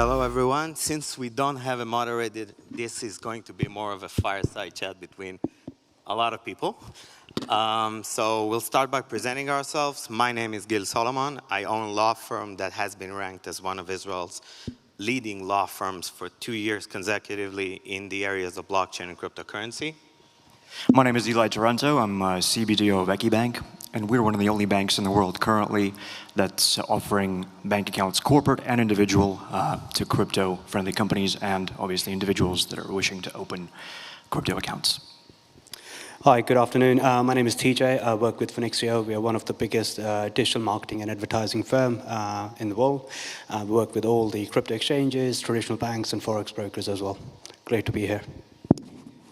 Hello, everyone. Since we don't have a moderator, this is going to be more of a fireside chat between a lot of people. So we'll start by presenting ourselves. My name is Gil Solomon. I own a law firm that has been ranked as one of Israel's leading law firms for 2 years consecutively in the areas of blockchain and cryptocurrency. My name is Taranto. I'm CBDO of EQIBank, and we're one of the only banks in the world currently that's offering bank accounts, corporate and individual, to crypto-friendly companies and obviously individuals that are wishing to open crypto accounts. Hi, good afternoon. My name is TJ. I work with Finixio. We are one of the biggest digital marketing and advertising firm in the world. We work with all the crypto exchanges, traditional banks, and forex brokers as well. Great to be here.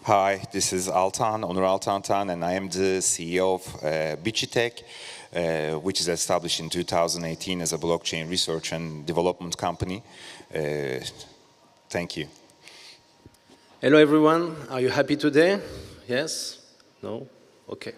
Hi, this is Onur Altan, and I am the CEO of Bicitech, which is established in 2018 as a blockchain research and development company. Thank you. Hello, everyone. Are you happy today? Yes? No? Okay.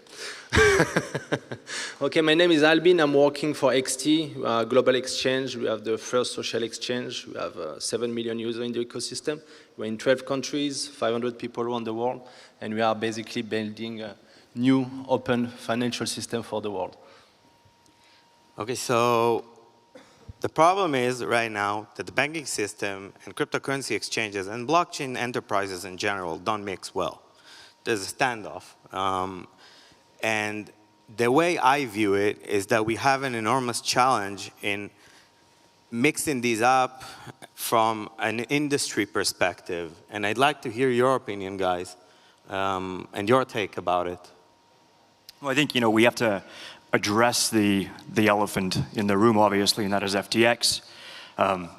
Okay, my name is Albin. I'm working for XT, global exchange. We have the first social exchange. We have 7 million users in the ecosystem. We're in 12 countries, 500 people around the world, and we are basically building a new open financial system for the world. Okay, so the problem is right now that the banking system and cryptocurrency exchanges and blockchain enterprises in general don't mix well. There's a standoff. And the way I view it is that we have an enormous challenge in mixing these up from an industry perspective. And I'd like to hear your opinion, guys, and your take about it. Well, I think, we have to address the elephant in the room, obviously, and that is FTX,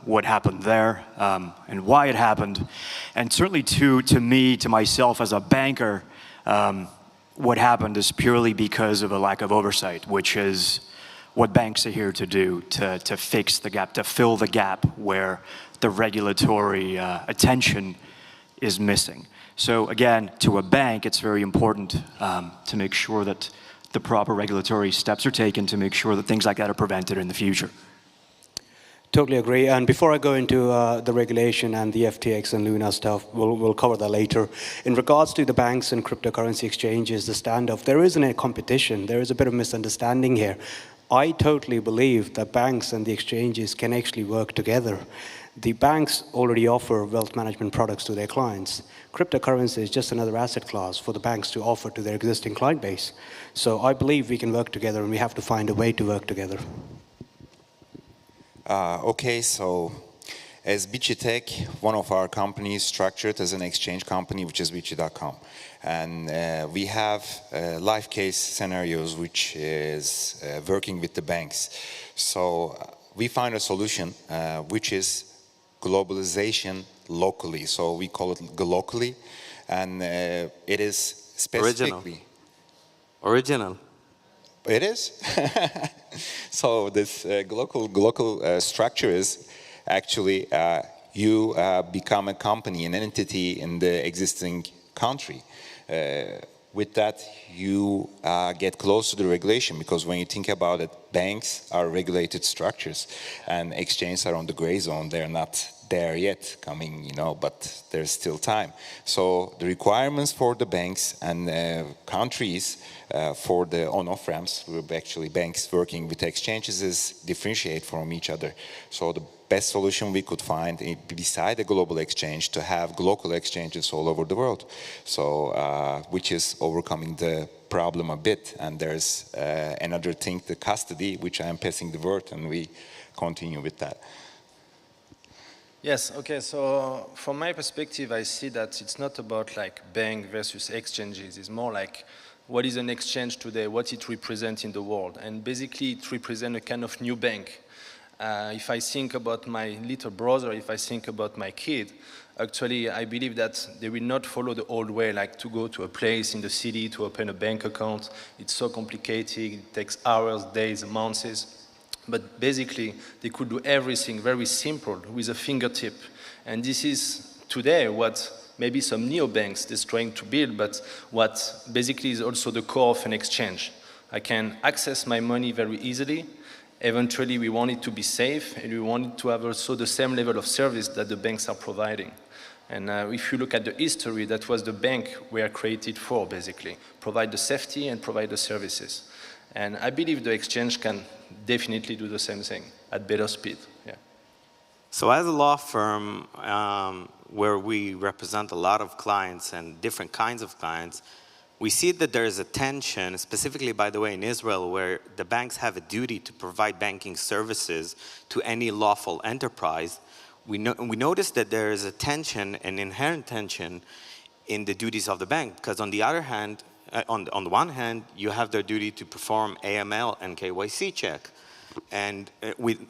what happened there, and why it happened. And certainly to me, to myself as a banker, what happened is purely because of a lack of oversight, which is what banks are here to do, to fix the gap, to fill the gap where the regulatory attention is missing. So again, to a bank, it's very important to make sure that the proper regulatory steps are taken to make sure that things like that are prevented in the future. Totally agree. And before I go into the regulation and the FTX and Luna stuff, we'll cover that later. In regards to the banks and cryptocurrency exchanges, the standoff, there isn't a competition. There is a bit of misunderstanding here. I totally believe that banks and the exchanges can actually work together. The banks already offer wealth management products to their clients. Cryptocurrency is just another asset class for the banks to offer to their existing client base. So I believe we can work together, and we have to find a way to work together. Okay, so as Bicitech, one of our companies structured as an exchange company, which is Bici.com. And we have live case scenarios, which is working with the banks. So we find a solution, which is globalization locally. So we call it glocally, and it is specifically... Original. It is. So this global structure is actually you become a company, an entity in the existing country. With that, you get close to the regulation, because when you think about it, banks are regulated structures and exchanges are on the gray zone. They're not there yet coming, but there's still time. So the requirements for the banks and countries for the on-off ramps, actually banks working with exchanges, is differentiate from each other. So the best solution we could find beside a global exchange to have local exchanges all over the world. So which is overcoming the problem a bit. And there's another thing, the custody, which I am passing the word, and we continue with that. Yes, okay, so from my perspective, I see that it's not about like bank versus exchanges. It's more like, what is an exchange today? What it represents in the world? And basically, it represents a kind of new bank. If I think about my little brother, if I think about my kid, actually, I believe that they will not follow the old way, like to go to a place in the city to open a bank account. It's so complicated, it takes hours, days, months. But basically, they could do everything very simple with a fingertip. And this is today what maybe some neobanks is trying to build, but what basically is also the core of an exchange. I can access my money very easily, Eventually, we want it to be safe, and we want it to have also the same level of service that the banks are providing. And if you look at the history, that was the bank we are created for, basically. Provide the safety and provide the services. And I believe the exchange can definitely do the same thing at better speed. Yeah. So as a law firm, where we represent a lot of clients and different kinds of clients, we see that there is a tension, specifically, by the way, in Israel, where the banks have a duty to provide banking services to any lawful enterprise. We notice that there is a tension, an inherent tension, in the duties of the bank, because on the other hand, on the one hand, you have their duty to perform AML and KYC check, and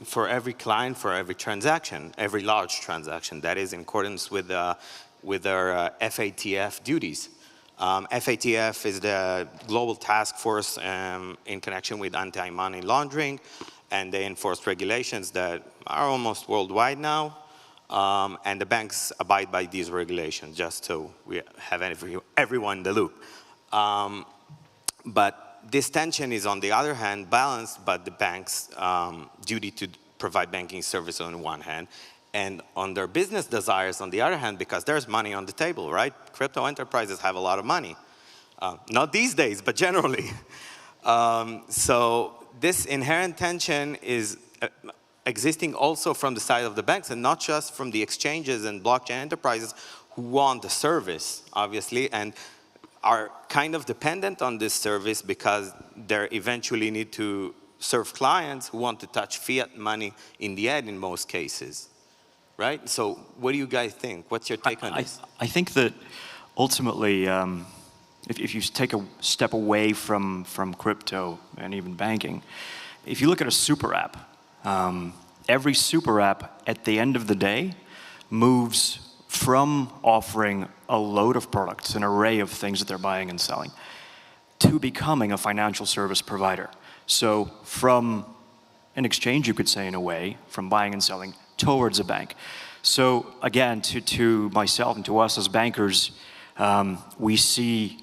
for every client, for every transaction, every large transaction, that is in accordance with their FATF duties. FATF is the global task force in connection with anti-money laundering, and they enforce regulations that are almost worldwide now, and the banks abide by these regulations, just so we have everyone in the loop. But this tension is, on the other hand, balanced by the bank's duty to provide banking service on one hand, and on their business desires on the other hand, because there's money on the table, right? Crypto enterprises have a lot of money. Not these days, but generally. So this inherent tension is existing also from the side of the banks, and not just from the exchanges and blockchain enterprises who want the service, obviously, and are kind of dependent on this service because they eventually need to serve clients who want to touch fiat money in the end in most cases, right? So what do you guys think? What's your take on this? I think that ultimately, if you take a step away from crypto and even banking, if you look at a super app, every super app at the end of the day moves from offering a load of products, an array of things that they're buying and selling, to becoming a financial service provider. So from an exchange, you could say, in a way, from buying and selling towards a bank. So again, to myself and to us as bankers, we see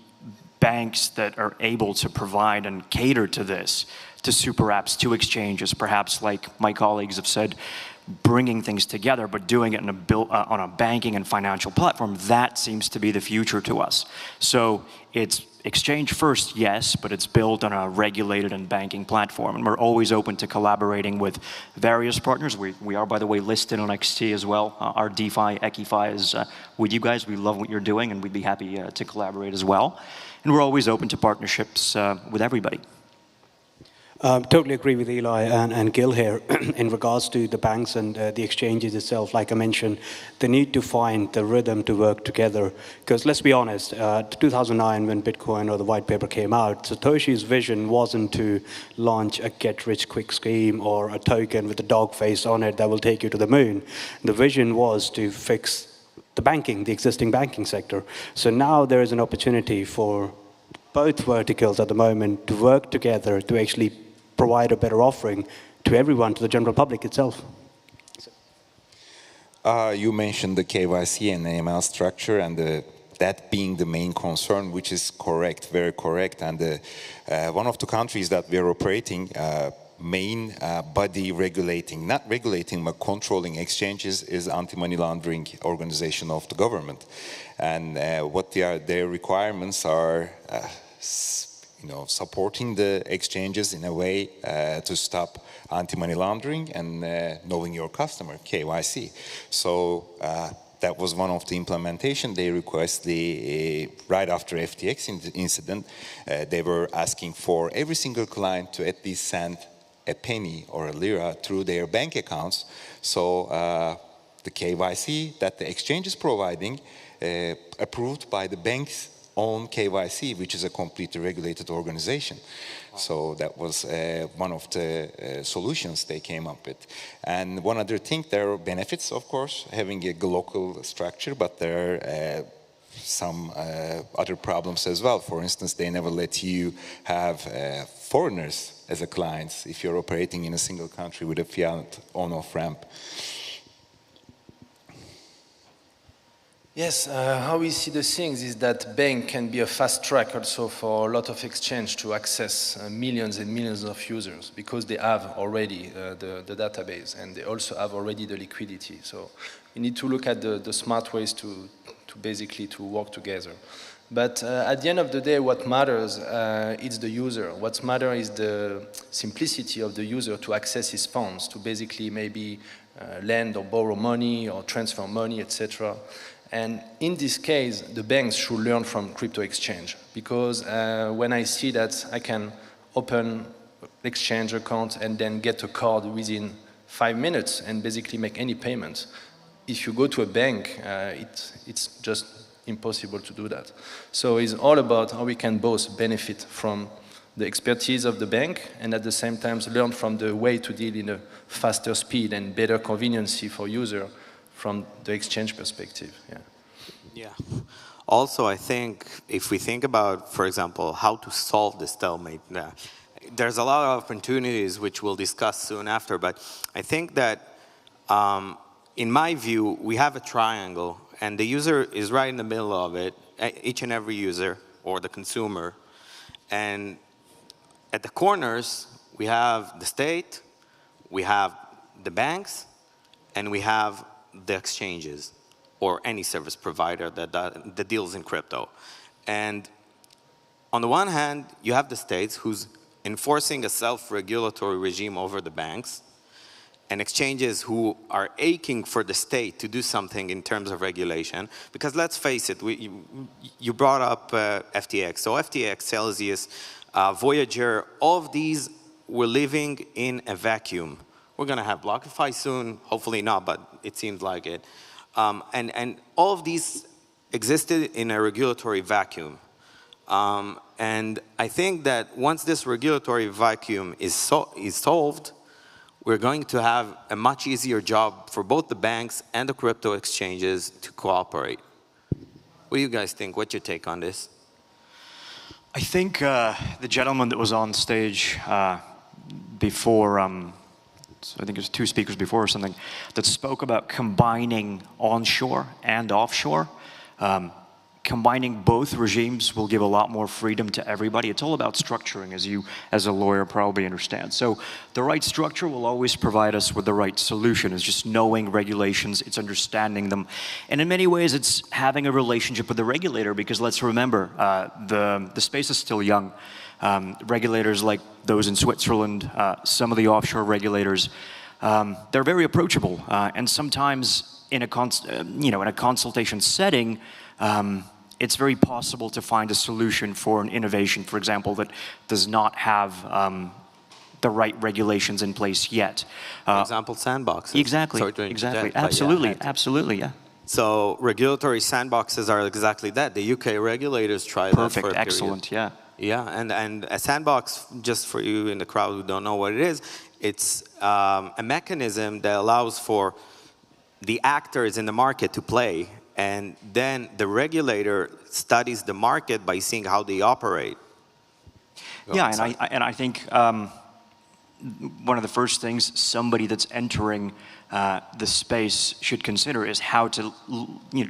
banks that are able to provide and cater to this, to super apps, to exchanges, perhaps, like my colleagues have said, bringing things together, but doing it on a banking and financial platform. That seems to be the future to us. So it's exchange first, yes, but it's built on a regulated and banking platform. And we're always open to collaborating with various partners. We are, by the way, listed on XT as well. Our DeFi, EQIFi is with you guys. We love what you're doing, and we'd be happy to collaborate as well. And we're always open to partnerships with everybody. Totally agree with Eli and Gil here in regards to the banks and the exchanges itself. Like I mentioned, they need to find the rhythm to work together. Because let's be honest, 2009 when Bitcoin or the white paper came out, Satoshi's vision wasn't to launch a get-rich-quick scheme or a token with a dog face on it that will take you to the moon. The vision was to fix the banking, the existing banking sector. So now there is an opportunity for both verticals at the moment to work together to actually provide a better offering to everyone, to the general public itself. You mentioned the KYC and AML structure, and that being the main concern, which is correct, very correct. And one of the countries that we are operating, main body regulating, not regulating, but controlling exchanges is anti-money laundering organization of the government. And what their requirements are, supporting the exchanges in a way to stop anti-money laundering and knowing your customer, KYC. So that was one of the implementation. They requested, right after FTX incident, they were asking for every single client to at least send a penny or a lira through their bank accounts. So the KYC that the exchange is providing, approved by the bank's own KYC, which is a completely regulated organization. Wow. So that was one of the solutions they came up with. And one other thing, there are benefits, of course, having a local structure, but there are some other problems as well. For instance, they never let you have foreigners as a clients if you're operating in a single country with a fiat on-off ramp. Yes, how we see the things is that bank can be a fast track also for a lot of exchange to access millions and millions of users because they have already the database and they also have already the liquidity. So we need to look at the smart ways to basically to work together. But at the end of the day, what matters is the user. What matters is the simplicity of the user to access his funds, to basically maybe lend or borrow money or transfer money, etc. And in this case, the banks should learn from crypto exchange because when I see that I can open exchange account and then get a card within 5 minutes and basically make any payment, if you go to a bank, it's just impossible to do that. So it's all about how we can both benefit from the expertise of the bank and at the same time learn from the way to deal in a faster speed and better convenience for user from the exchange perspective. Yeah. Also, I think if we think about, for example, how to solve this stalemate, there's a lot of opportunities which we'll discuss soon after, but I think that in my view, we have a triangle and the user is right in the middle of it, each and every user or the consumer. And at the corners, we have the state, we have the banks, and we have the exchanges or any service provider that deals in crypto. And on the one hand, you have the states who's enforcing a self-regulatory regime over the banks, and exchanges who are aching for the state to do something in terms of regulation. Because let's face it, you brought up FTX. So FTX, Celsius, Voyager, all of these were living in a vacuum. We're going to have BlockFi soon, hopefully not, but it seems like it. And all of these existed in a regulatory vacuum. And I think that once this regulatory vacuum is solved, we're going to have a much easier job for both the banks and the crypto exchanges to cooperate. What do you guys think? What's your take on this? I think the gentleman that was on stage before, so I think it was 2 speakers before or something, that spoke about combining onshore and offshore. Combining both regimes will give a lot more freedom to everybody. It's all about structuring, as you, as a lawyer, probably understand. So the right structure will always provide us with the right solution. It's just knowing regulations, it's understanding them. And in many ways, it's having a relationship with the regulator, because let's remember, the space is still young. Regulators like those in Switzerland, some of the offshore regulators, they're very approachable. And sometimes in a consultation setting, it's very possible to find a solution for an innovation, for example, that does not have the right regulations in place yet. For example, sandboxes. Exactly, exactly, absolutely, absolutely, yeah. So regulatory sandboxes are exactly that. The UK regulators try that for a period. Perfect, excellent, yeah. Yeah, and a sandbox, just for you in the crowd who don't know what it is, it's a mechanism that allows for the actors in the market to play. And then the regulator studies the market by seeing how they operate. Yeah, and I think one of the first things somebody that's entering the space should consider is how to,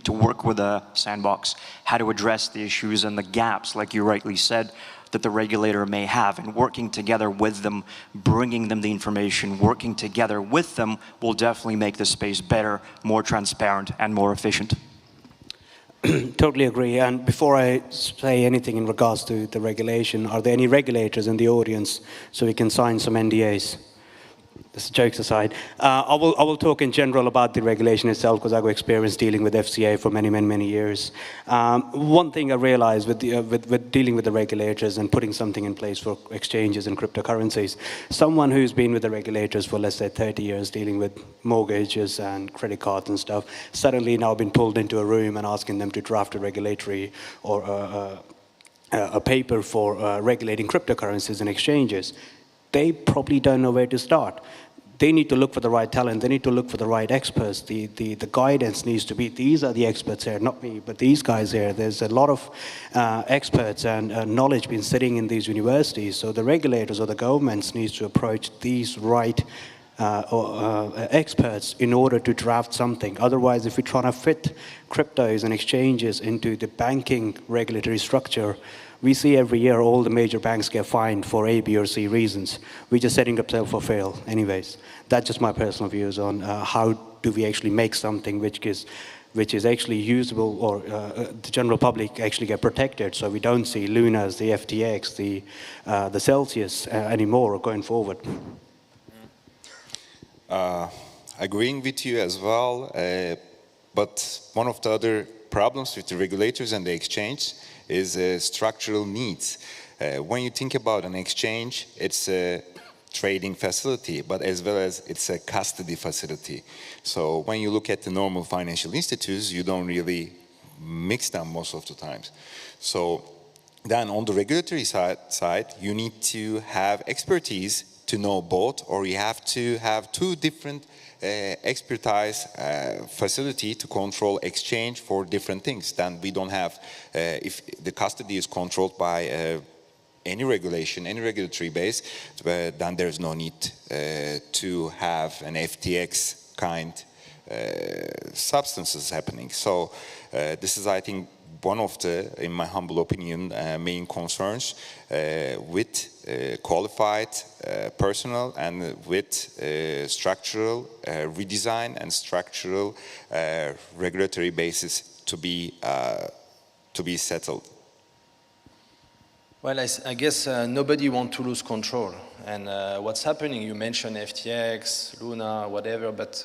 to work with a sandbox, how to address the issues and the gaps, like you rightly said, that the regulator may have, and working together with them, bringing them the information, working together with them will definitely make the space better, more transparent, and more efficient. Totally agree. And before I say anything in regards to the regulation, are there any regulators in the audience so we can sign some NDAs? Just jokes aside. I will talk in general about the regulation itself because I've got experience dealing with FCA for many years. One thing I realized with dealing with the regulators and putting something in place for exchanges and cryptocurrencies, someone who's been with the regulators for, let's say, 30 years dealing with mortgages and credit cards and stuff, suddenly now been pulled into a room and asking them to draft a regulatory or a paper for regulating cryptocurrencies and exchanges. They probably don't know where to start. They need to look for the right talent. They need to look for the right experts. The guidance needs to be, these are the experts here, not me, but these guys here. There's a lot of experts and knowledge been sitting in these universities. So the regulators or the governments needs to approach these right experts in order to draft something. Otherwise, if we're trying to fit cryptos and exchanges into the banking regulatory structure, we see every year all the major banks get fined for A, B, or C reasons. We're just setting ourselves for fail anyways. That's just my personal views on how do we actually make something which is actually usable, or the general public actually get protected, so we don't see Lunas, the FTX, the Celsius anymore going forward. Agreeing with you as well, but one of the other problems with the regulators and the exchange is structural needs. When you think about an exchange, it's a trading facility, but as well as it's a custody facility. So when you look at the normal financial institutes, you don't really mix them most of the times. So then on the regulatory side, you need to have expertise to know both, or you have to have two different expertise facility to control exchange for different things. Then we don't have, if the custody is controlled by any regulation, any regulatory base, then there's no need to have an FTX kind substances happening. So this is, I think, one of the, in my humble opinion, main concerns with qualified personnel and with structural redesign and structural regulatory basis to be settled. Well, I guess nobody wants to lose control. And what's happening, you mentioned FTX, Luna, whatever, but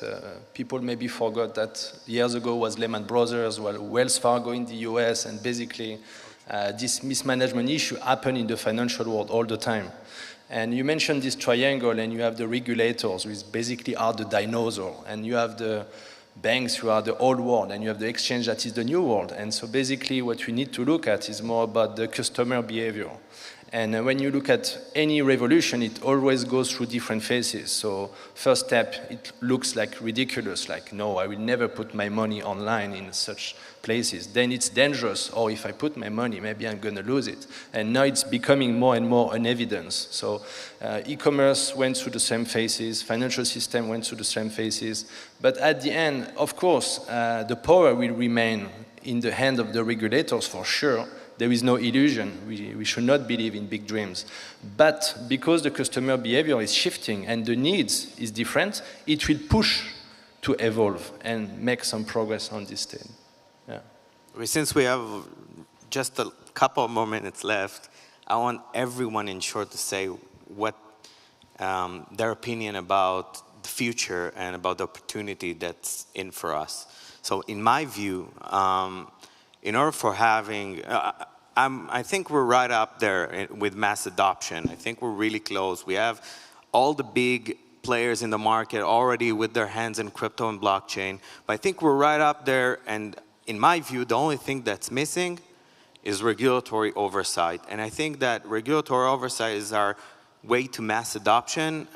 people maybe forgot that years ago was Lehman Brothers, well, Wells Fargo in the US, and basically this mismanagement issue happened in the financial world all the time. And you mentioned this triangle, and you have the regulators, which basically are the dinosaur, and you have the banks who are the old world, and you have the exchange that is the new world. And so basically what we need to look at is more about the customer behavior. And when you look at any revolution, it always goes through different phases. So first step, it looks like ridiculous, like, no, I will never put my money online in such places. Then it's dangerous, or if I put my money, maybe I'm going to lose it. And now it's becoming more and more an evidence. So e-commerce went through the same phases, financial system went through the same phases. But at the end, of course, the power will remain in the hand of the regulators for sure. There is no illusion. We should not believe in big dreams. But because the customer behavior is shifting and the needs is different, it will push to evolve and make some progress on this thing. Yeah. Since we have just a couple more minutes left, I want everyone in short to say what their opinion about the future and about the opportunity that's in for us. So in my view, in order for having, I think we're right up there with mass adoption. I think we're really close. We have all the big players in the market already with their hands in crypto and blockchain. But I think we're right up there, and in my view, the only thing that's missing is regulatory oversight. And I think that regulatory oversight is our way to mass adoption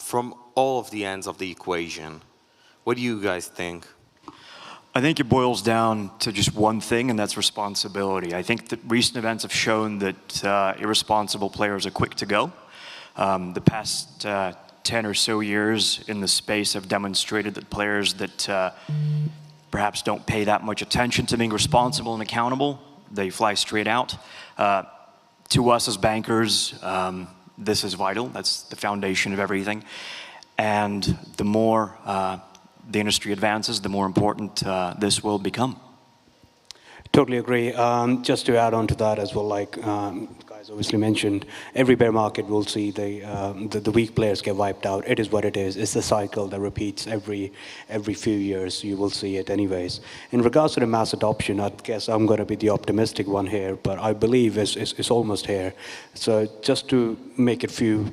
from all of the ends of the equation. What do you guys think? I think it boils down to just one thing, and that's responsibility. I think that recent events have shown that irresponsible players are quick to go. The past 10 or so years in the space have demonstrated that players that perhaps don't pay that much attention to being responsible and accountable, they fly straight out. To us as bankers, this is vital. That's the foundation of everything. And the more the industry advances, the more important this will become. Totally agree. Just to add on to that as well, like guys obviously mentioned, every bear market will see the weak players get wiped out. It is what it is. It's a cycle that repeats every few years. You will see it anyways. In regards to the mass adoption, I guess I'm going to be the optimistic one here, but I believe it's almost here. So just to make a few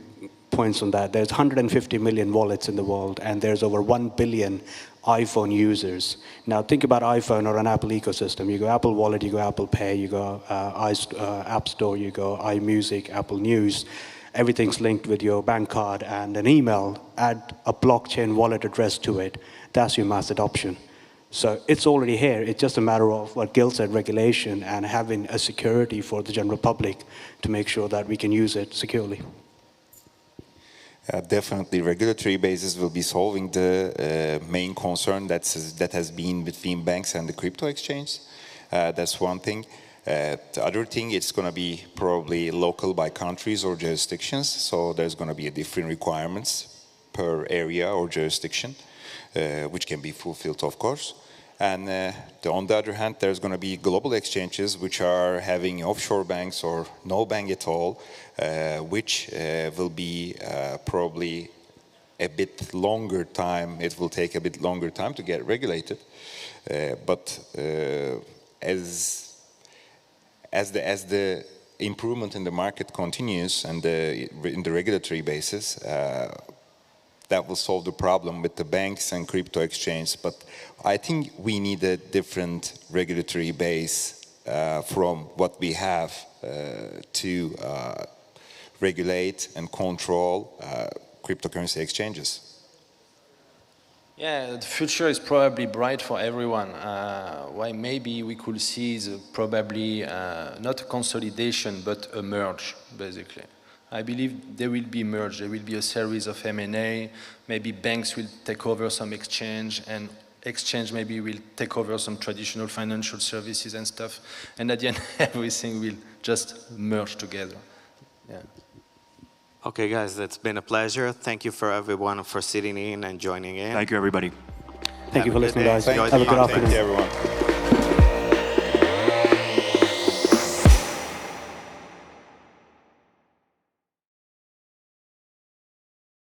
points on that, there's 150 million wallets in the world, and there's over 1 billion iPhone users. Now think about iPhone or an Apple ecosystem. You go Apple Wallet, you go Apple Pay, you go App Store, you go iMusic, Apple News. Everything's linked with your bank card and an email. Add a blockchain wallet address to it. That's your mass adoption. So it's already here. It's just a matter of what Gil said, regulation, and having a security for the general public to make sure that we can use it securely. Definitely, regulatory basis will be solving the main concern that has been between banks and the crypto exchange. That's one thing. The other thing, it's going to be probably local by countries or jurisdictions. So there's going to be different requirements per area or jurisdiction, which can be fulfilled, of course. And on the other hand, there's going to be global exchanges which are having offshore banks or no bank at all, which will be probably a bit longer time. It will take a bit longer time to get regulated. But as the improvement in the market continues and in the regulatory basis, that will solve the problem with the banks and crypto exchange. But I think we need a different regulatory base from what we have to regulate and control cryptocurrency exchanges. Yeah, the future is probably bright for everyone. Why maybe we could see is probably not a consolidation, but a merge, basically. I believe there will be merge. There will be a series of M&A. Maybe banks will take over some exchange, and exchange maybe will take over some traditional financial services and stuff. And at the end, everything will just merge together. Yeah. Okay, guys, it's been a pleasure. Thank you for everyone for sitting in and joining in. Thank you, everybody. Thank you for listening, guys. Thank Have a good you, afternoon. everyone.